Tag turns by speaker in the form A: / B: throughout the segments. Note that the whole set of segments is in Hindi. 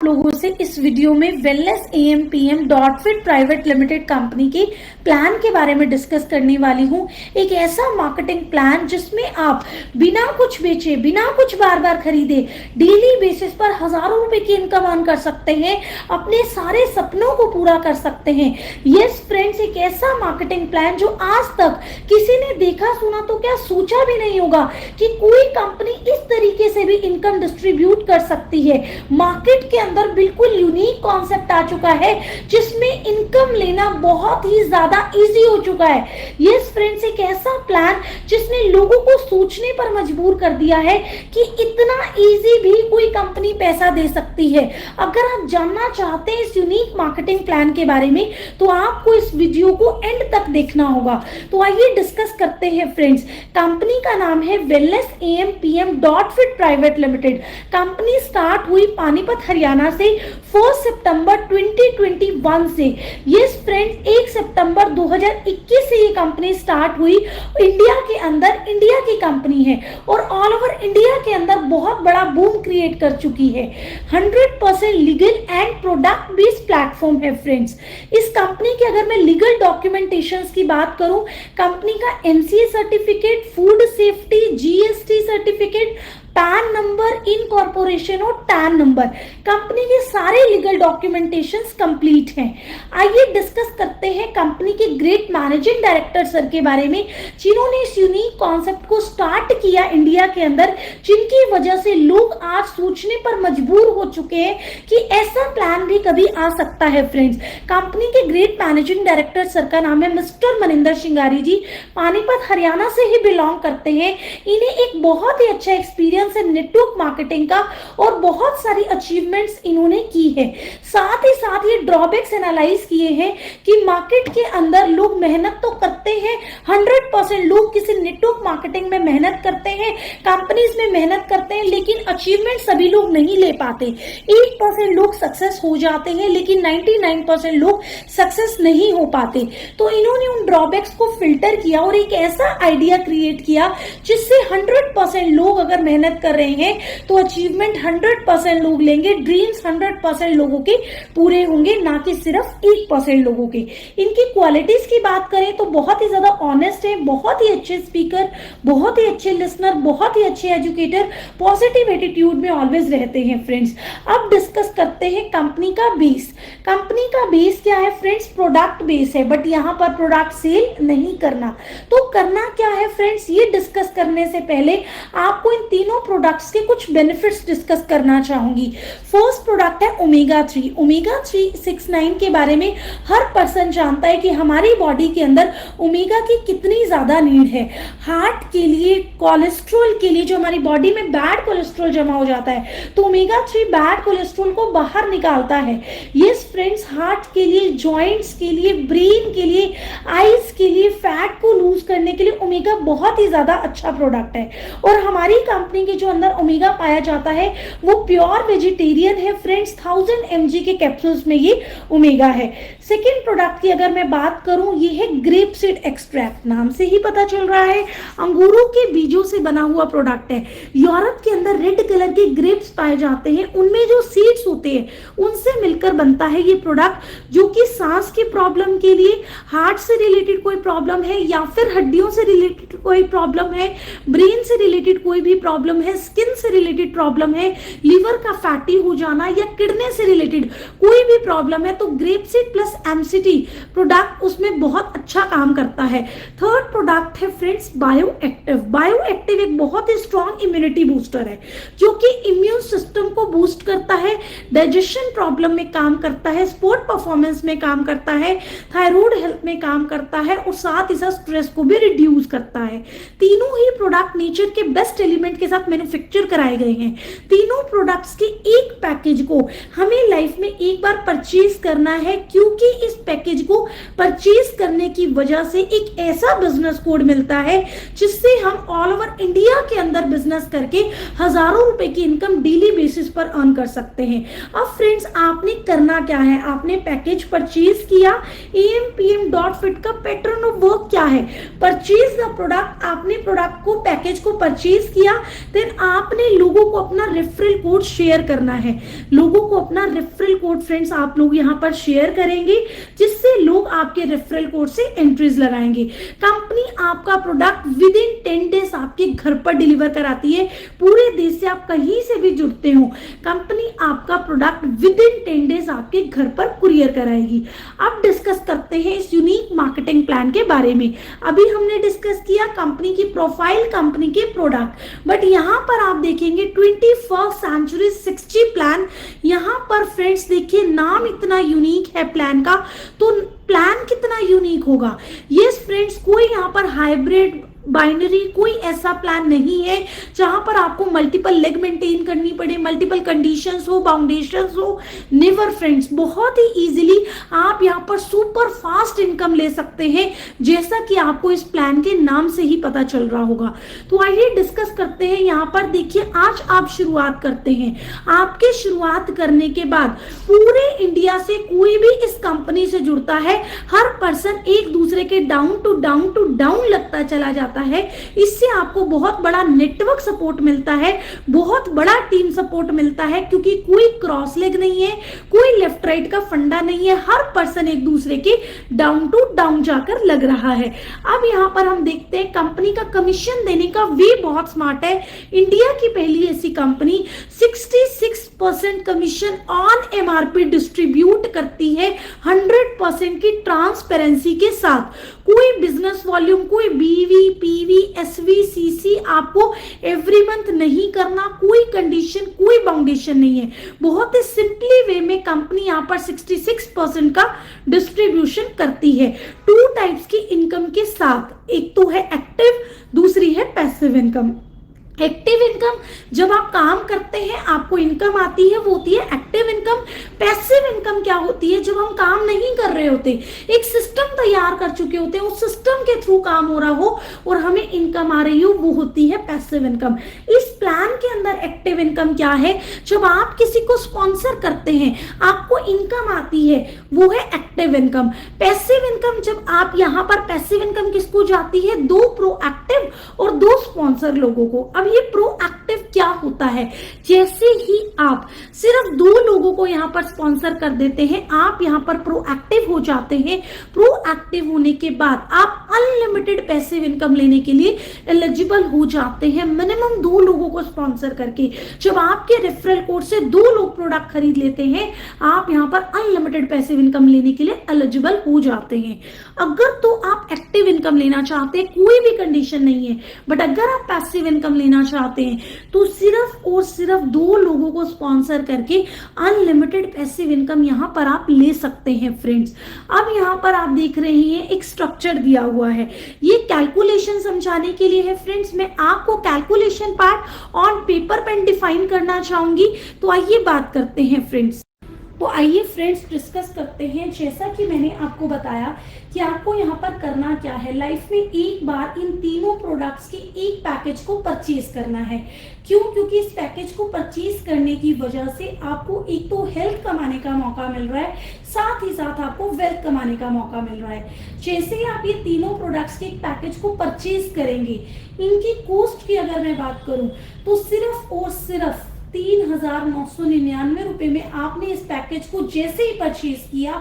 A: लोगों से इस वीडियो में wellness AMPM dot fit private limited company के प्लान के बारे में डिस्कस करने वाली हूं। एक ऐसा मार्केटिंग प्लान जिसमें आप बिना कुछ बेचे, बिना कुछ बार बार खरीदे, डेली बेसिस पर हजारों रुपए की इनकम अर्न कर सकते हैं, अपने सारे सपनों को पूरा कर सकते हैं। यस फ्रेंड्स, एक ऐसा मार्केटिंग प्लान जो आज तक किसी ने देखा सुना तो क्या सोचा भी नहीं होगा कि कोई कंपनी इस तरीके से भी इनकम डिस्ट्रीब्यूट कर सकती है। मार्केट के अंदर बिल्कुल यूनिक कॉन्सेप्ट आ चुका है जिसमें इनकम लेना बहुत ही ज्यादा इजी हो चुका है। यस फ्रेंड्स, एक ऐसा प्लान जिसने लोगों को सोचने पर मजबूर कर दिया है कि इतना इजी भी कोई कंपनी पैसा दे सकती है। अगर आप जानना चाहते हैं इस यूनिक मार्केटिंग प्लान के बारे में तो आपको इस वीडियो को एंड तक देखना होगा। तो आइए डिस्कस करते हैं फ्रेंड्स। कंपनी का नाम है wellness AMPM dot fit private limited. Company start हुई पानीपत हरियाणा से 4 सितंबर 2021 से। यस फ्रेंड्स, 1 सितंबर 2021 से ये कंपनी स्टार्ट हुई। इंडिया के अंदर इंडिया की कंपनी है और ऑल ओवर इंडिया के अंदर बहुत बड़ा बूम क्रिएट कर चुकी है। 100% legal and product based platform है फ्रेंड्स। इस कंपनी के अगर मैं लीगल डॉक्यूमेंटेशंस की बात करूं, कंपनी का MCA certificate, food safety, GST certificate, pan number, incorporation और टैन नंबर, कंपनी के सारे लीगल डॉक्यूमेंटेशंस कंप्लीट हैं। आइए डिस्कस करते हैं कंपनी के ग्रेट मैनेजिंग डायरेक्टर सर के बारे में जिन्होंने इस यूनिक कॉन्सेप्ट को स्टार्ट किया इंडिया के अंदर, जिनकी वजह से लोग आज सोचने पर मजबूर हो चुके हैं कि ऐसा प्लान भी कभी आ सकता है। फ्रेंड्स, कंपनी के ग्रेट मैनेजिंग डायरेक्टर सर का नाम है मिस्टर मनिंदर सिंगारी जी। पानीपत हरियाणा से ही बिलोंग करते हैं। इन्हें एक बहुत ही अच्छा एक्सपीरियंस है नेटवर्क मार्केटिंग का और बहुत सारी अचीवमेंट्स इन्होंने की है। साथ ही साथ ये ड्रॉबैक्स एनालाइज किए हैं कि मार्केट के अंदर लोग मेहनत तो करते हैं, 100% लोग किसी नेटवर्क मार्केटिंग में मेहनत करते हैं, कंपनीज में मेहनत करते हैं, लेकिन अचीवमेंट सभी लोग नहीं ले पाते। 1% लोग सक्सेस हो जाते हैं लेकिन 99% लोग सक्सेस नहीं हो पाते। तो इन्होंने उन ड्रॉबैक्स को फिल्टर किया और एक ऐसा आइडिया क्रिएट किया जिससे 100% लोग अगर मेहनत कर रहे हैं तो अचीवमेंट 100% लोग लेंगे, ड्रीम्स 100% लोगों के पूरे होंगे, ना कि सिर्फ 1% लोगों के। इनकी क्वालिटीज की बात करें तो बहुत ही ज्यादा ऑनेस्ट है, बहुत ही अच्छे स्पीकर, बहुत ही अच्छे लिसनर, बहुत ही अच्छे एजुकेटर, पॉजिटिव एटीट्यूड में ऑलवेज रहते हैं। फ्रेंड्स, अब डिस्कस करते हैं कंपनी का बेस। कंपनी का बेस क्या है फ्रेंड्स? प्रोडक्ट बेस है, बट यहां पर प्रोडक्ट सेल नहीं करना। तो करना क्या है फ्रेंड्स, ये डिस्कस करने से पहले आपको इन तीनों प्रोडक्ट्स के कुछ बेनिफिट्स डिस्कस करना चाहूंगी। फर्स्ट प्रोडक्ट है ओमेगा 3। ओमेगा 369 के बारे में हर पर्सन जानता है कि हमारी बॉडी के अंदर ओमेगा की कितनी ज्यादा नीड है। हार्ट के लिए, कोलेस्ट्रॉल के लिए, जो हमारी बॉडी में बैड कोलेस्ट्रॉल जमा हो जाता है तो ओमेगा 3 बैड कोलेस्ट्रॉल को बाहर निकालता है। यस फ्रेंड्स, हार्ट के लिए, जॉइंट्स के लिए, ब्रेन के लिए, आईज के लिए, फैट को लूज करने के लिए ओमेगा बहुत ही ज्यादा अच्छा प्रोडक्ट है। और हमारी कंपनी के जो अंदर ओमेगा पाया जाता है वो प्योर वेजिटेरियन है फ्रेंड्स। 1000 mg के कैप्सूल्स में ये ओमेगा है। सेकेंड प्रोडक्ट की अगर मैं बात करूं, ये है ग्रेप सीड एक्सट्रैक्ट। नाम से ही पता चल रहा है अंगूरों के बीजों से बना हुआ प्रोडक्ट है। यूरोप के अंदर रेड कलर के ग्रेप्स पाए जाते हैं, उनमें जो सीड्स होते हैं उनसे मिलकर बनता है ये प्रोडक्ट, जो कि सांस की प्रॉब्लम के लिए, हार्ट से रिलेटेड कोई प्रॉब्लम है या फिर हड्डियों से रिलेटेड कोई प्रॉब्लम है, ब्रेन से रिलेटेड कोई भी प्रॉब्लम है, स्किन से रिलेटेड प्रॉब्लम है, लीवर का फैटी हो जाना या किडनी से रिलेटेड कोई भी प्रॉब्लम है, तो ग्रेपसीड प्लस एमसीटी प्रोडक्ट उसमें बहुत अच्छा काम करता है। थर्ड प्रोडक्ट है friends bio active. Bio active एक बहुत ही स्ट्रॉन्ग इम्यूनिटी बूस्टर है जो कि इम्यून सिस्टम को बूस्ट करता है, डाइजेशन प्रॉब्लम में काम करता है, स्पोर्ट परफॉर्मेंस में काम करता है, थायराइड हेल्थ में काम करता है और साथ ही साथ स्ट्रेस को भी रिड्यूस करता है। तीनों ही प्रोडक्ट नेचर के बेस्ट एलिमेंट के साथ मैन्युफैक्चर कराए गए हैं। तीनों प्रोडक्ट्स के एक पैकेज को हमें लाइफ में एक बार परचेज करना है, क्योंकि इस पैकेज को परचेज करने की वजह से एक ऐसा बिजनेस कोड मिलता है जिससे हम ऑल ओवर इंडिया के अंदर बिजनेस करके हजारों रुपए की इनकम डेली बेसिस पर अर्न कर सकते हैं। अब फ्रेंड्स, आपने करना क्या है? आपने पैकेज परचेज किया। AMPM.fit का पैटर्न ऑफ वर्क क्या है? Purchase the product. आपने प्रोडक्ट को, पैकेज को परचेज किया, देन आपने लोगों को अपना रेफरल कोड शेयर करना है। लोगों को अपना रेफरल कोड फ्रेंड्स आप लोग यहाँ पर शेयर करेंगे, जिससे लोग आपके रेफरल कोड से एंट्रीज लगाएंगे। कंपनी आपका प्रोडक्ट विद इन 10 डेज आपके घर पर डिलीवर कराती है। पूरे देश से आप कहीं से भी जुड़ते हो, कंपनी आपका प्रोडक्ट विद इन 10 डेज आपके घर पर कुरियर कराएगी। अब डिस्कस करते हैं इस यूनिक मार्केटिंग प्लान के बारे में। अभी हमने डिस्कस किया कंपनी की प्रोफाइल, कंपनी के प्रोडक्ट, बट यहाँ पर आप देखेंगे 21st सेंचुरी 60 प्लान। यहाँ पर फ्रेंड्स देखिए नाम इतना यूनिक है प्लान का, तो प्लान कितना यूनिक होगा। यस फ्रेंड्स, कोई यहाँ पर हाइब्रिड बाइनरी कोई ऐसा प्लान नहीं है जहां पर आपको मल्टीपल लेग मेंटेन करनी पड़े, मल्टीपल कंडीशंस हो, बाउंडेशंस हो। नेवर फ्रेंड्स, बहुत ही इजीली आप यहां पर सुपर फास्ट इनकम ले सकते हैं, जैसा कि आपको इस प्लान के नाम से ही पता चल रहा होगा। तो आइए डिस्कस करते हैं। यहाँ पर देखिए आज आप शुरुआत करते हैं। आपके शुरुआत करने के बाद पूरे इंडिया से कोई भी इस कंपनी से जुड़ता है, हर पर्सन एक दूसरे के डाउन टू डाउन लगता चला जाता है। इससे आपको बहुत बड़ा नेटवर्क सपोर्ट मिलता है, बहुत बड़ा टीम सपोर्ट मिलता है, क्योंकि कोई क्रॉस लेग नहीं है, कोई लेफ्ट राइट का फंडा नहीं है, हर पर्सन एक दूसरे के डाउन टू डाउन जाकर लग रहा है। अब यहां पर हम देखते हैं कंपनी का कमीशन देने का वे बहुत स्मार्ट है। इंडिया की पहली ऐसी company 66% commission on MRP distribute करती है 100% की ट्रांसपेरेंसी के साथ। कोई बिजनेस वॉल्यूम, कोई बीवी, पीवी, एसवी, सीसी आपको एवरी मंथ नहीं करना, कोई कंडीशन, कोई बाउंडेशन नहीं है। बहुत ही सिंपली वे में कंपनी यहाँ पर 66% का डिस्ट्रीब्यूशन करती है 2 टाइप्स की इनकम के साथ। एक तो है एक्टिव, दूसरी है पैसिव इनकम। एक्टिव इनकम, जब आप काम करते हैं आपको इनकम आती है, वो होती है एक्टिव इनकम। पैसिव इनकम क्या होती है, जब हम काम नहीं कर रहे होते, एक सिस्टम तैयार कर चुके होते हैं, उस सिस्टम के थ्रू काम हो रहा हो और हमें इनकम आ रही हो, वो होती है पैसिव इनकम। इस प्लान के अंदर एक्टिव इनकम क्या है, जब आप किसी को स्पॉन्सर करते हैं आपको इनकम आती है, वो है एक्टिव इनकम। पैसिव इनकम, जब आप यहाँ पर पैसिव इनकम किसको जाती है, 2 प्रोएक्टिव और 2 स्पॉन्सर लोगों को। अब ये प्रोएक्टिव क्या होता है, जैसे ही आप सिर्फ 2 लोगों को यहाँ पर स्पॉन्सर कर देते हैं, आप यहाँ पर प्रोएक्टिव हो जाते हैं। प्रोएक्टिव होने के बाद आप अनलिमिटेड पैसिव इनकम लेने के लिए एलिजिबल हो जाते हैं, मिनिमम 2 लोगों को स्पॉन्सर करके। जब आपके रेफरल कोड से 2 लोग प्रोडक्ट खरीद लेते हैं, आप यहाँ पर अनलिमिटेड पैसिव इनकम लेने के लिए एलिजिबल हो जाते हैं। अगर तो आप एक्टिव इनकम लेना चाहते हैं, कोई भी कंडीशन नहीं है, बट अगर आप पैसिव इनकम लेना चाहते हैं तो सिर्फ और सिर्फ 2 लोगों को स्पॉन्सर करके अनलिमिटेड पैसिव इनकम यहां पर आप ले सकते हैं फ्रेंड्स। अब यहां पर आप देख रहे हैं एक स्ट्रक्चर दिया हुआ है, ये कैलकुलेशन समझाने के लिए है फ्रेंड्स। मैं आपको calculation part on paper pen define करना चाहूंगी, तो आइए बात करते हैं फ्रेंड्स। तो आइए फ्रेंड्स डिस्कस करते हैं। जैसा कि मैंने आपको बताया कि आपको यहाँ पर करना क्या है, लाइफ में एक बार इन तीनों प्रोडक्ट्स के एक पैकेज को परचेज करना है। क्यों? क्योंकि इस पैकेज को परचेज करने की वजह से आपको एक तो हेल्थ कमाने का मौका मिल रहा है, साथ ही साथ आपको वेल्थ कमाने का मौका मिल रहा है। जैसे ही आप ये तीनों प्रोडक्ट्स के एक पैकेज को परचेज करेंगे, इनकी कॉस्ट की अगर मैं बात करूं तो सिर्फ और सिर्फ 3,999 रुपए में आपने इस पैकेज को जैसे ही परचेज किया,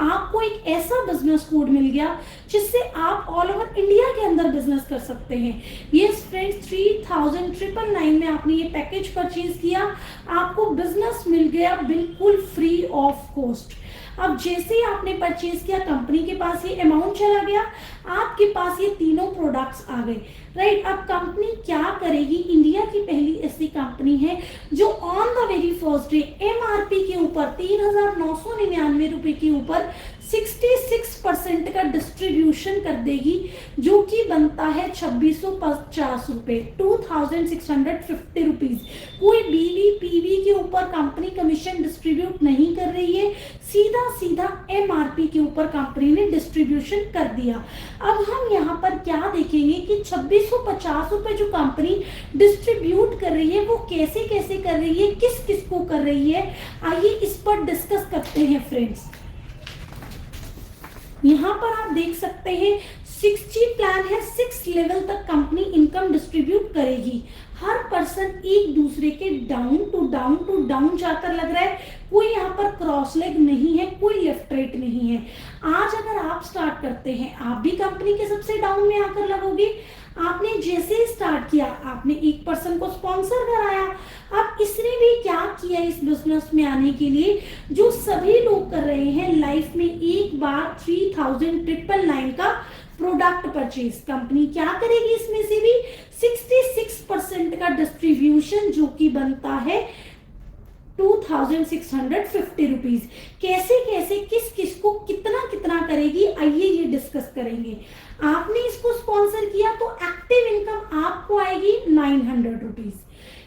A: आपको एक ऐसा बिजनेस कोड मिल गया जिससे आप ऑल ओवर इंडिया के अंदर बिजनेस कर सकते हैं। यस फ्रेंड्स, 3,999 में आपने ये पैकेज परचेज किया, आपको बिजनेस मिल गया बिल्कुल फ्री ऑफ कॉस्ट। अब जैसे ही आपने परचेज किया, कंपनी के पास ये अमाउंट चला गया, आपके पास ये तीनों प्रोडक्ट्स आ गए, राइट। अब कंपनी क्या करेगी, इंडिया की पहली ऐसी कंपनी है जो on the very first day MRP के ऊपर 3,999 रुपए के ऊपर 66% का डिस्ट्रीब्यूशन कर देगी, जो कि बनता है 2,650 रुपए, 2,650 रुपीज। कोई बीवी पीवी के ऊपर कंपनी कमीशन डिस्ट्रीब्यूट नहीं कर रही है, सीधा सीधा एमआरपी के ऊपर कंपनी ने डिस्ट्रीब्यूशन कर दिया। अब हम यहाँ पर क्या देखेंगे कि 2,650 रुपए जो कंपनी डिस्ट्रीब्यूट कर रही है वो कैसे कैसे कर रही है, किस किस को कर रही है, आइए इस पर डिस्कस करते हैं फ्रेंड्स। यहाँ पर आप देख सकते हैं 6G प्लान है, 6 लेवल तक कंपनी इनकम डिस्ट्रीब्यूट करेगी। हर पर्सन एक दूसरे के down to down to down जाकर लग रहा है, कोई यहाँ पर क्रॉस लेग नहीं है, कोई लेफ्ट राइट नहीं है। आज अगर आप स्टार्ट करते हैं, आप भी कंपनी के सबसे डाउन में आकर लगोगे। आपने जैसे ही स्टार्ट किया, आपने एक पर्सन को स्पॉन्सर कराया। अब इसने भी क्या किया इस बिजनेस में आने के लिए, जो सभी लोग कर रहे हैं लाइफ में, एक बार 3999 का प्रोडक्ट परचेज। कंपनी क्या करेगी इसमें से भी 66% का डिस्ट्रीब्यूशन, जो कि बनता है 2650 रुपीज। कैसे कैसे किस किस को कितना कितना करेगी, आइए ये डिस्कस करेंगे। आपने इसको स्पॉन्सर किया तो एक्टिव इनकम आपको आएगी 900 रुपीज।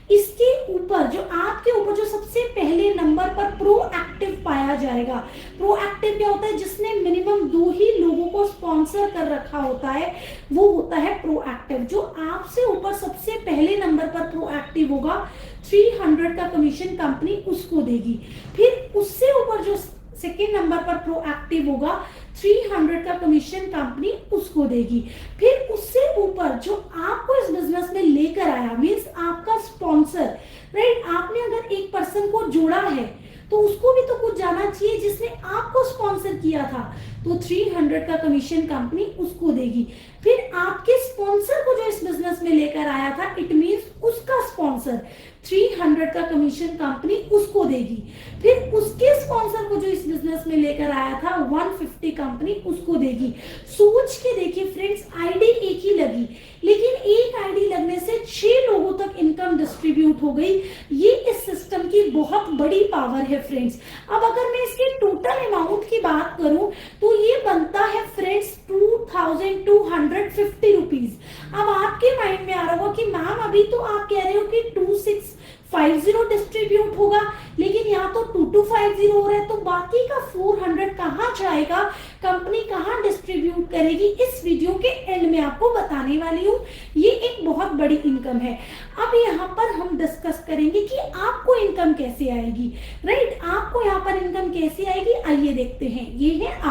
A: इसके ऊपर जो आपके ऊपर जो सबसे पहले नंबर पर प्रोएक्टिव पाया जाएगा। प्रोएक्टिव क्या होता है, जिसने मिनिमम 2 ही लोगों को स्पॉन्सर कर रखा होता है, वो होता है प्रोएक्टिव। जो आपसे ऊपर सबसे पहले नंबर पर प्रोएक्टिव होगा, 300 का कमीशन कंपनी उसको देगी। फिर उससे ऊपर जो सेकेंड नंबर पर प्रोएक्टिव होगा, 300 का कमीशन कंपनी उसको देगी। फिर उससे ऊपर जो आपको इस बिजनेस में लेकर आया, मींस आपका स्पॉन्सर, राइट। आपने अगर एक पर्सन को जोड़ा है तो उसको भी तो कुछ जाना चाहिए जिसने आपको स्पॉन्सर किया था, तो 300 का कमीशन कंपनी उसको देगी। फिर आपके स्पॉन्सर को जो इस बिजनेस में लेकर आया था, इट मींस उसका स्पॉन्सर, 300 का कमीशन कंपनी उसको देगी। फिर उसके स्पॉन्सर को जो इस बिजनेस में लेकर आया था, 150 कंपनी उसको देगी। सोच के देखिए फ्रेंड्स, आईडी एक ही लगी, लेकिन एक आईडी लगने से 6 लोगों तक इनकम डिस्ट्रीब्यूट हो गई। ये इस सिस्टम की बहुत बड़ी पावर है फ्रेंड्स। अब अगर मैं इसके टोटल अमाउंट की बात करूं तो ये बनता है फ्रेंड्स 2250 रुपीज। अब आपके माइंड में आ रहा होगा कि मैम अभी तो आप कह रहे हो कि 2650 डिस्ट्रीब्यूट होगा, लेकिन यहाँ तो 2250 हो रहा है, तो बाकी का 400 कहाँ जाएगा, कंपनी कहाँ डिस्ट्रीब्यूट करेगी, इस वीडियो के एंड में आपको बताने वाली हूँ। ये एक बहुत बड़ी इनकम है। अब यहाँ पर हम डिस्कस करेंगे कि आपको इनकम कैसे आएगी, राइट। आपको यहाँ पर इनकम कैसे आएगी, आइए देखते हैं। ये है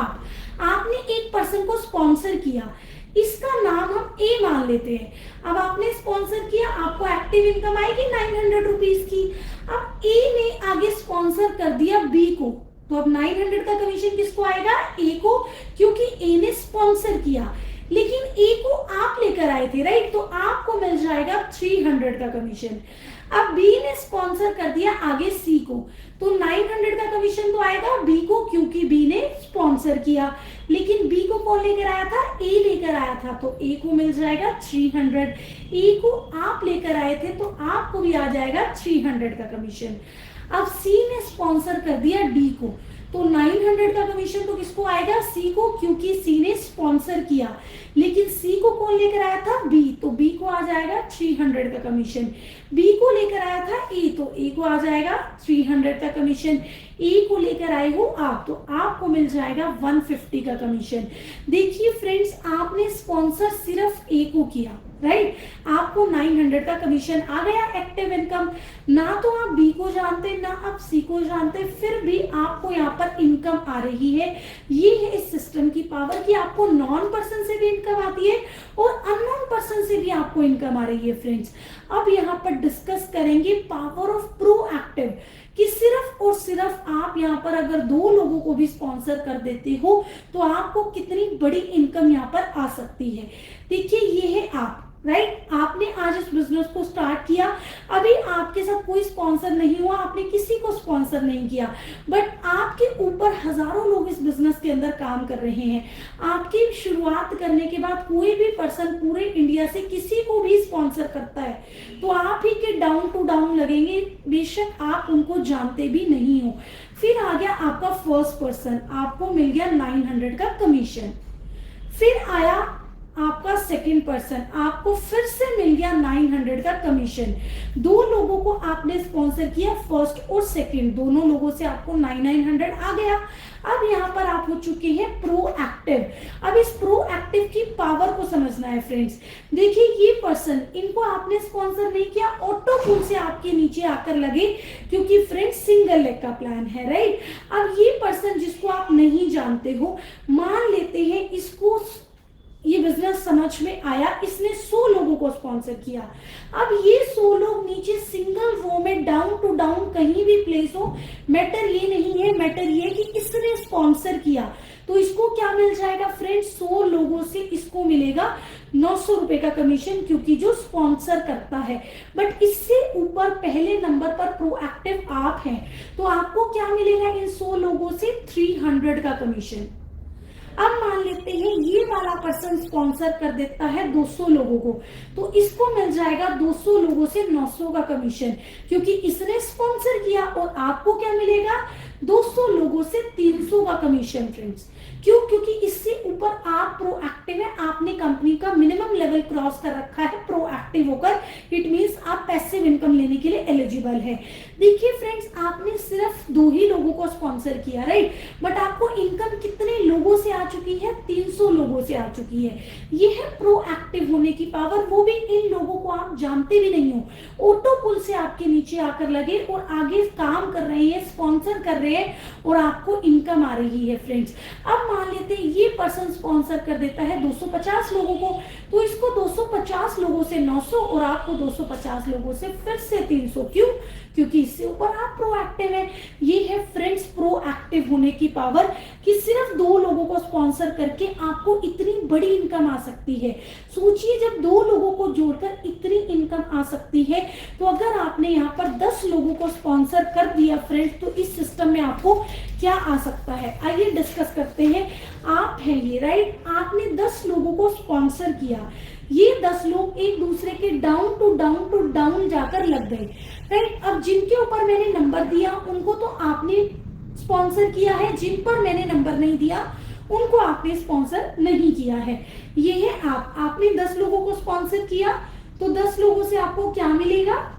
A: आपने एक पर्सन को स्पॉन्सर किया, इसका नाम हम ए मान लेते हैं। अब आपने स्पॉन्सर किया, आपको एक्टिव इनकम आएगी 900 रुपीज की। अब ए ने आगे स्पॉन्सर कर दिया बी को, तो अब 900 का कमीशन किसको आएगा, ए को, क्योंकि ए ने स्पॉन्सर किया। लेकिन ए को आप लेकर आए थे, राइट, तो आपको मिल जाएगा 300 का कमीशन। अब बी ने स्पॉन्सर कर दिया आगे सी को, तो 900 का कमीशन तो आएगा बी को, क्योंकि बी ने स्पॉन्सर किया। लेकिन बी को कौन लेकर आया था, ए लेकर आया था, तो ए को मिल जाएगा 300। ए को आप लेकर आए थे, तो आपको भी आ जाएगा 300 का कमीशन। अब सी ने स्पॉन्सर कर दिया डी को, तो 900 का कमीशन तो किसको आएगा, सी को, क्योंकि सी ने स्पॉन्सर किया। लेकिन सी को कौन लेकर आया था, बी, तो बी को आ जाएगा 300 का कमीशन। बी को लेकर आया था ए, तो ए को आ जाएगा 300 का कमीशन। ए को लेकर आए हो आप, तो आपको मिल जाएगा 150 का कमीशन। देखिए फ्रेंड्स, आपने स्पॉन्सर सिर्फ ए को किया, राइट, आपको 900 का कमीशन आ गया एक्टिव इनकम। ना तो आप बी को जानते, ना आप सी को जानते, फिर भी आपको यहाँ पर इनकम आ रही है। ये है इस सिस्टम की पावर कि आपको नॉन पर्सन से भी इनकम आती है और अननोन पर्सन से भी आपको इनकम आ रही है फ्रेंड्स। अब यहाँ पर डिस्कस करेंगे पावर ऑफ प्रोएक्टिव, कि सिर्फ और सिर्फ आप यहाँ पर अगर 2 लोगों को भी स्पॉन्सर कर देते हो तो आपको कितनी बड़ी इनकम यहाँ पर आ सकती है। देखिए, ये है आप, राइट, आपने आज इस बिजनेस को स्टार्ट किया। अभी आपके साथ कोई स्पॉन्सर नहीं हुआ, आपने किसी को स्पॉन्सर नहीं किया, बट आपके ऊपर हजारों लोग इस बिजनेस के अंदर काम कर रहे हैं। आपकी शुरुआत करने के बाद कोई भी पर्सन पूरे इंडिया से किसी को भी स्पॉन्सर करता है, तो आप ही के डाउन टू डाउन लगेंगे, बेशक आप उनको जानते भी नहीं हो। फिर आ गया आपका फर्स्ट पर्सन, आपको मिल गया 900 का कमीशन। फिर आया आपका सेकंड पर्सन, आपको फिर से मिल गया 900 का कमीशन। 2 लोगों को आपने स्पॉन्सर किया, फर्स्ट और सेकंड, दोनों लोगों से आपको 900 आ गया। अब यहाँ पर आप हो चुके हैं प्रोएक्टिव। अब इस प्रोएक्टिव की पावर को समझना है फ्रेंड्स। देखिए, ये पर्सन, इनको आपने स्पॉन्सर नहीं किया, ऑटो पुल से आपके नीचे आकर लगे, क्योंकि फ्रेंड्स सिंगल लेग का प्लान है, राइट। अब ये पर्सन जिसको आप नहीं जानते हो, मान लेते हैं इसको ये बिजनेस समझ में आया, इसने 100 लोगों को स्पॉन्सर किया। अब ये 100 लोग नीचे सिंगल रो में डाउन टू डाउन कहीं भी प्लेस हो, मैटर ये नहीं है, मैटर ये कि इसने स्पॉन्सर किया। तो इसको क्या मिल जाएगा फ्रेंड्स, 100 लोगों से इसको मिलेगा 900 रुपए का कमीशन, क्योंकि जो स्पॉन्सर करता है। बट इससे ऊपर पहले नंबर पर प्रोएक्टिव आप हैं, तो आपको क्या मिलेगा इन 100 लोगों से 300 का कमीशन। अब मान लेते हैं ये वाला पर्सन स्पॉन्सर कर देता है 200 लोगों को, तो इसको मिल जाएगा 200 लोगों से 900 का कमीशन, क्योंकि इसने स्पॉन्सर किया। और आपको क्या मिलेगा, 200 लोगों से 300 का कमीशन फ्रेंड्स। क्यों, क्योंकि इससे ऊपर आप प्रोएक्टिव है, आपने कंपनी का मिनिमम लेवल क्रॉस कर रखा है प्रोएक्टिव होकर, इट मींस आप पैसिव इनकम लेने के लिए एलिजिबल है। देखिए फ्रेंड्स, आपने सिर्फ 2 ही लोगों को स्पॉन्सर किया, राइट, बट आपको इनकम कितने लोगों से आ चुकी है, 300 लोगों से आ चुकी है। ये है प्रोएक्टिव होने की पावर, वो भी इन लोगों को आप जानते भी नहीं हो, ऑटो पुल से आपके नीचे आकर लगे और आगे काम कर रहे हैं, स्पॉन्सर कर रहे हैं और आपको इनकम आ रही है फ्रेंड्स। अब मान लेते हैं ये पर्सन स्पॉन्सर कर देता है 250 लोगों को, तो इसको 250 लोगों से 900 और आपको 250 लोगों से फिर से 300। क्यों, क्योंकि इससे ऊपर आप प्रोएक्टिव है। ये है फ्रेंड्स प्रोएक्टिव होने की पावर, कि सिर्फ 2 लोगों को स्पॉन्सर करके आपको इतनी बड़ी इनकम आ सकती है। सोचिए, जब 2 लोगों को जोड़कर इतनी इनकम आ सकती है, तो अगर आपने यहाँ पर 10 लोगों को स्पॉन्सर कर दिया फ्रेंड्स, तो इस सिस्टम में आपको क्या आ सकता है, आइए डिस्कस करते हैं। आप हैं ये, राइट, आपने 10 लोगों को स्पॉन्सर किया, ये 10 लोग एक दूसरे के डाउन टू डाउन जाकर लग गए, राइट। अब जिनके ऊपर मैंने नंबर दिया उनको तो आपने स्पॉन्सर किया है, जिन पर मैंने नंबर नहीं दिया उनको आपने स्पॉन्सर नहीं किया है। ये है आपने 10 लोगों को स्पॉन्सर किया, तो 10 लोगों से आपको क्या मिलेगा,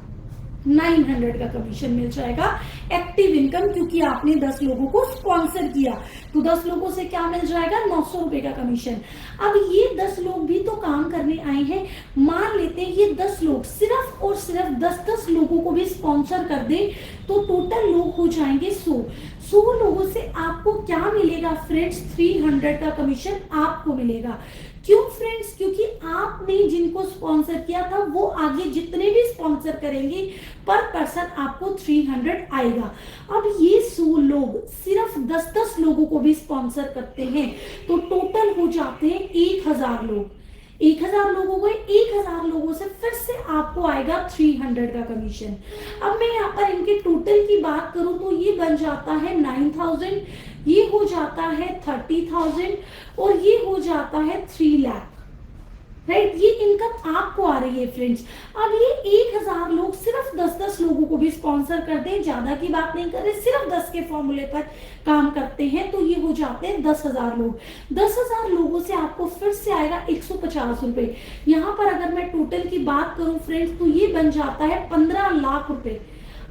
A: 900 का कमीशन मिल जाएगा एक्टिव इनकम, क्योंकि आपने 10 लोगों को स्पॉन्सर किया। तो 10 लोगों से क्या मिल जाएगा, 900 रुपए का कमीशन। अब ये 10 लोग भी तो काम करने आए हैं, मान लेते हैं ये 10 लोग सिर्फ और सिर्फ 10-10 लोगों को भी स्पॉन्सर कर दे, तो टोटल लोग हो जाएंगे 100 लोगों से आपको क्या मिलेगा फ्रेंड्स, 300 का कमीशन आपको मिलेगा। क्यों फ्रेंड्स, क्योंकि आपने जिनको स्पॉन्सर किया था वो आगे जितने भी स्पॉन्सर करेंगे पर पर्सन आपको 300 आएगा। अब ये 100 लोग सिर्फ 10-10 लोगों को भी स्पॉन्सर करते हैं, तो टोटल हो जाते हैं 1000 लोग। 1000 लोगों को 1000 लोगों से फिर से आपको आएगा 300 का कमीशन। अब मैं यहाँ पर इनके टोटल की बात करूं तो ये बन जाता है 9000, ये हो जाता है 30,000 और ये हो जाता है 3 लाख, राइट। ये इनकम आपको आ रही है फ्रेंड्स। अब ये 1000 लोग सिर्फ 10-10 लोगों को भी स्पॉन्सर कर दें, ज्यादा की बात नहीं कर रहे, सिर्फ 10 के फॉर्मूले पर काम करते हैं, तो ये हो जाते हैं 10,000 लोग। 10,000 लोगों से आपको फिर से आएगा 150 रुपए। यहाँ पर अगर मैं टोटल की बात करूं फ्रेंड्स, तो ये बन जाता है 15 लाख रुपए।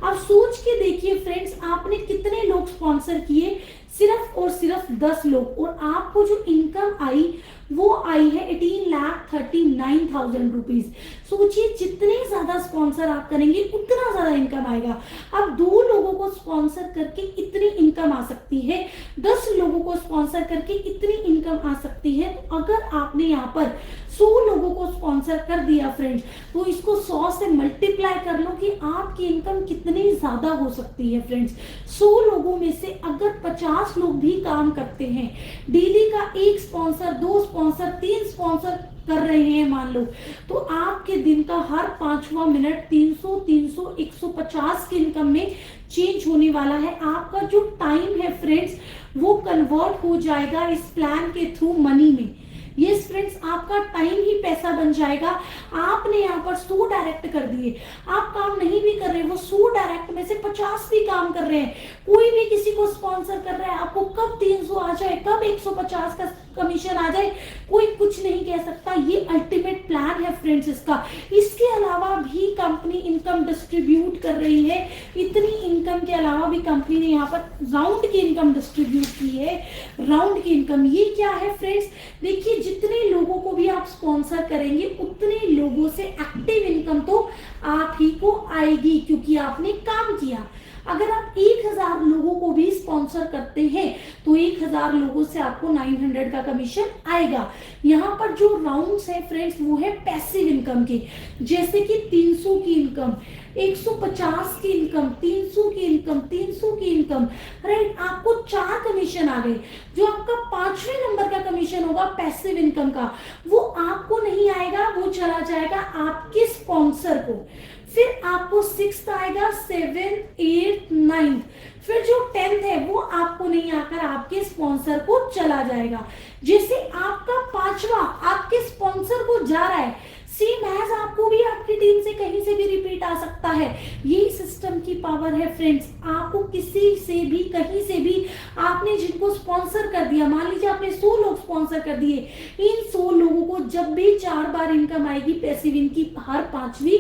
A: अब सोच के देखिए फ्रेंड्स, आपने कितने लोग स्पॉन्सर किए, सिर्फ और सिर्फ 10 लोग, और आपको जो इनकम आई वो आई है 18,39,000 रुपीज। सोचिए, जितने ज्यादा स्पॉन्सर आप करेंगे उतना ज्यादा इनकम आएगा। अब 2 लोगों को स्पॉन्सर करके इतनी इनकम आ सकती है, 10 लोगों को स्पॉन्सर करके इतनी इनकम आ सकती है। तो अगर आपने यहाँ पर 100 लोगों को स्पॉन्सर कर दिया फ्रेंड्स, तो इसको 100 से मल्टीप्लाई कर लो कि आपकी इनकम कितनी ज्यादा हो सकती है फ्रेंड्स। 100 लोगों में से अगर 50 लोग भी काम करते हैं, डेली का 1 स्पॉन्सर, 2 स्पॉन्सर, 3 स्पॉन्सर कर रहे हैं मान लो, तो आपके दिन का हर 5वां मिनट 300, 150 की इनकम में चेंज होने वाला है। आपका जो टाइम है फ्रेंड्स, वो कन्वर्ट हो जाएगा इस प्लान के थ्रू मनी में। ये फ्रेंड्स, आपका टाइम ही पैसा बन जाएगा। आपने यहाँ पर 100 डायरेक्ट कर दिए, आप काम नहीं भी कर रहे, वो 100 डायरेक्ट में से 50 भी काम कर रहे हैं, कोई भी किसी को स्पॉन्सर कर रहा है, आपको कब 300 आ जाए, कब 150 का कमीशन आ जाए, कोई कुछ नहीं कह सकता। ये अल्टीमेट प्लान है फ्रेंड्स इसका। इसके अलावा भी कंपनी इनकम डिस्ट्रीब्यूट कर रही है। इतनी इनकम के अलावा भी कंपनी ने यहाँ पर राउंड की इनकम डिस्ट्रीब्यूट की है। राउंड की इनकम ये क्या है फ्रेंड्स, देखिए, जितने लोगों को भी आप स्पॉन्सर करेंगे उतने लोगों से एक्टिव इनकम तो आप ही को आएगी, क्योंकि आपने काम किया। अगर आप 1000 लोगों को भी स्पॉन्सर करते हैं तो 1000 लोगों से आपको 900 का कमीशन आएगा। यहाँ पर जो राउंड्स है फ्रेंड्स वो है पैसिव इनकम के, जैसे कि 300 की इनकम, 150 की इनकम, 300 की इनकम, 300 की इनकम, राइट। आपको 4 कमीशन आ गए। जो आपका 5वें नंबर का कमीशन होगा पैसिव इनकम का, वो आपको नहीं आएगा, वो चला जाएगा आपके स्पॉन्सर को। फिर आपको 6th आएगा, 7th, 8th, 9th, फिर जो 10th है वो आपको नहीं आकर आपके स्पॉन्सर को चला जाएगा। जैसे आपका 5वां आपके स्पॉन्सर को जा रहा है, सेम एज आपको भी आपकी टीम से कहीं से भी रिपीट आ सकता है। ये सिस्टम की पावर है फ्रेंड्स। आपको किसी से भी कहीं से भी आपने जिनको स्पॉन्सर कर दिया, मान लीजिए आपने 100 लोग स्पॉन्सर कर दिए, इन 100 लोगों को जब भी 4 बार इनकम आएगी पैसिव इनकी, हर 5वीं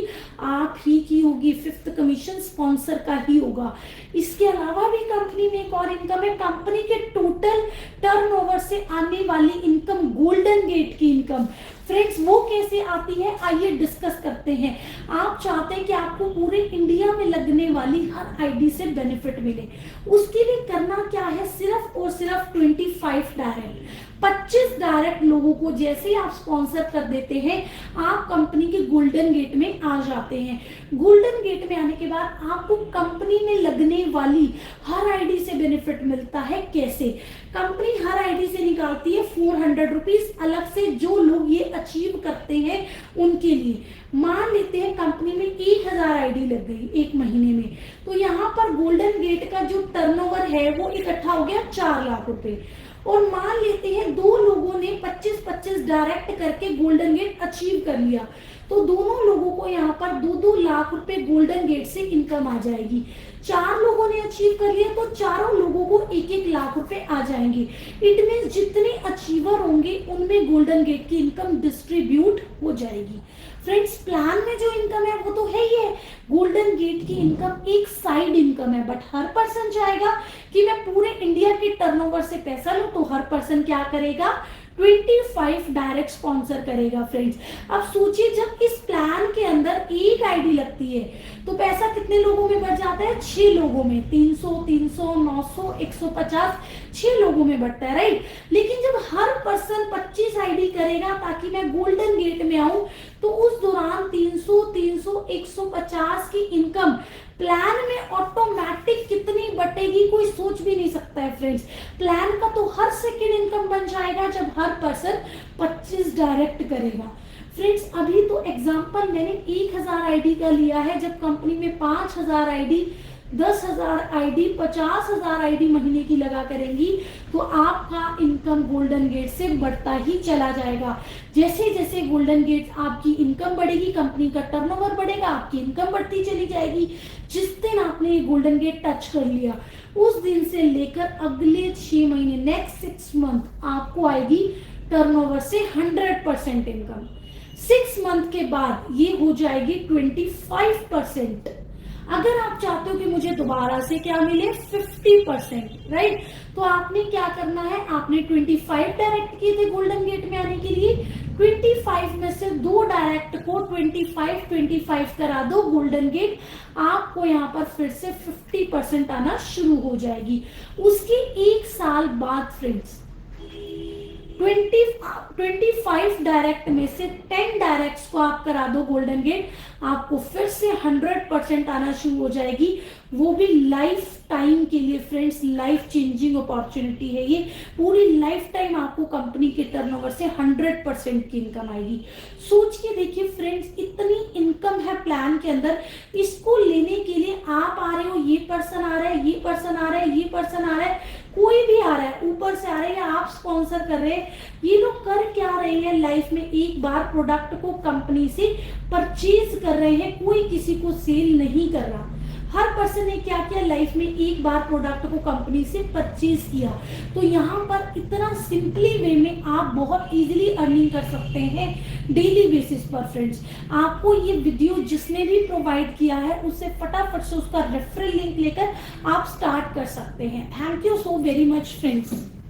A: आप ही की होगी, 5th कमीशन स्पॉन्सर का ही होगा। इसके अलावा भी कंपनी में एक और इनकम है, कंपनी के टोटल टर्नओवर से आने वाली इनकम, गोल्डन गेट की इनकम। फ्रेंड्स वो कैसे आती है आइए डिस्कस करते हैं। आप चाहते हैं कि आपको पूरे इंडिया में लगने वाली हर आईडी से बेनिफिट मिले, उसके लिए करना क्या है, सिर्फ और सिर्फ 25 डायरेक्ट, 25 डायरेक्ट लोगों को जैसे ही आप स्पॉन्सर कर देते हैं आप कंपनी के गोल्डन गेट में आ जाते हैं। गोल्डन गेट में आने के बाद आपको कंपनी में लगने वाली हर आईडी से बेनिफिट मिलता है। कैसे? कंपनी हर आईडी से निकालती है 400 रुपीज अलग से, जो लोग ये अचीव करते हैं उनके लिए। मान लेते हैं कंपनी में 1000 आईडी लग गई एक महीने में, तो यहाँ पर गोल्डन गेट का जो टर्नओवर है वो इकट्ठा हो गया 4 लाख रुपए। और मान लेते हैं 2 लोगों ने 25-25 डायरेक्ट करके गोल्डन गेट अचीव कर लिया, तो दोनों लोगों को यहाँ पर 2-2 लाख रुपए गोल्डन गेट से इनकम आ जाएगी। 4 लोगों ने अचीव कर लिया तो चारों लोगों को 1-1 लाख रुपए आ जाएंगे। इट मीन जितने अचीवर होंगे उनमें गोल्डन गेट की इनकम डिस्ट्रीब्यूट हो जाएगी। फ्रेंड्स प्लान में जो इनकम है वो तो है ही है, गोल्डन गेट की इनकम एक साइड इनकम है, बट हर पर्सन चाहेगा कि मैं पूरे इंडिया के टर्नओवर से पैसा लूं, तो हर पर्सन क्या करेगा, 25 डायरेक्ट स्पॉन्सर करेगा। फ्रेंड्स अब सोचिए जब इस प्लान के अंदर एक आईडी लगती है तो पैसा कितने लोगों में बढ़ जाता है, 6 लोगों में, 300, 300, 900, 150, 6 लोगों में बढ़ता है, राइट। लेकिन जब हर पर्सन 25 आईडी करेगा ताकि मैं गोल्डन गेट में आऊं, तो उस दौरान 300, 150 की इनकम प्लान में ऑटोमेटिक कितनी बटेगी कोई सोच भी नहीं सकता है। फ्रेंड्स प्लान का तो हर सेकेंड इनकम बन जाएगा जब हर पर्सन 25 डायरेक्ट करेगा। फ्रेंड्स अभी तो एग्जांपल मैंने 1000 आईडी का लिया है, जब कंपनी में 5000 आईडी, 10,000 आईडी, 50,000 आईडी महीने की लगा करेंगी तो आपका इनकम गोल्डन गेट से बढ़ता ही चला जाएगा। जैसे जैसे गोल्डन गेट आपकी इनकम बढ़ेगी, कंपनी का टर्नओवर बढ़ेगा, आपकी इनकम बढ़ती चली जाएगी। जिस दिन आपने ये गोल्डन गेट टच कर लिया उस दिन से लेकर अगले 6 महीने, नेक्स्ट 6 मंथ आपको आएगी टर्नओवर से 100% इनकम। 6 मंथ के बाद ये हो जाएगी 25%। अगर आप चाहते हो कि मुझे दोबारा से क्या मिले, 50%, राइट। तो आपने क्या करना है, आपने 25 डायरेक्ट किए थे गोल्डन गेट में आने के लिए, 25 में से 2 डायरेक्ट को 25 करा दो गोल्डन गेट, आपको यहाँ पर फिर से 50% आना शुरू हो जाएगी। उसके 1 साल बाद फ्रेंड्स 25 डायरेक्ट में से 10 डायरेक्ट्स को आप करा दो गोल्डन गेट, आपको फिर से 100% आना शुरू हो जाएगी, वो भी लाइफ टाइम के लिए। फ्रेंड्स लाइफ चेंजिंग अपॉर्चुनिटी है ये, पूरी लाइफ टाइम आपको कंपनी के टर्नओवर से 100% की इनकम आएगी। सोच के देखिए फ्रेंड्स, इतनी इनकम है प्लान के अंदर, इसको लेने के लिए आप आ रहे हो, ये पर्सन आ रहा है, ये पर्सन आ रहा है, ये पर्सन आ रहा है, कोई भी आ रहा है, ऊपर से आ रहे हैं, आप स्पॉन्सर कर रहे हैं। ये लोग कर क्या रहे हैं, लाइफ में एक बार प्रोडक्ट को कंपनी से परचेज कर रहे हैं, कोई किसी को सेल नहीं कर रहा। हर पर्सन ने क्या किया, लाइफ में एक बार प्रोडक्ट को कंपनी से परचेज किया। तो यहाँ पर इतना सिंपली वे में आप बहुत इजीली अर्निंग कर सकते हैं डेली बेसिस पर। फ्रेंड्स आपको ये वीडियो जिसने भी प्रोवाइड किया है उससे फटाफट से उसका रेफरल लिंक लेकर आप स्टार्ट कर सकते हैं। Thank you so very much friends.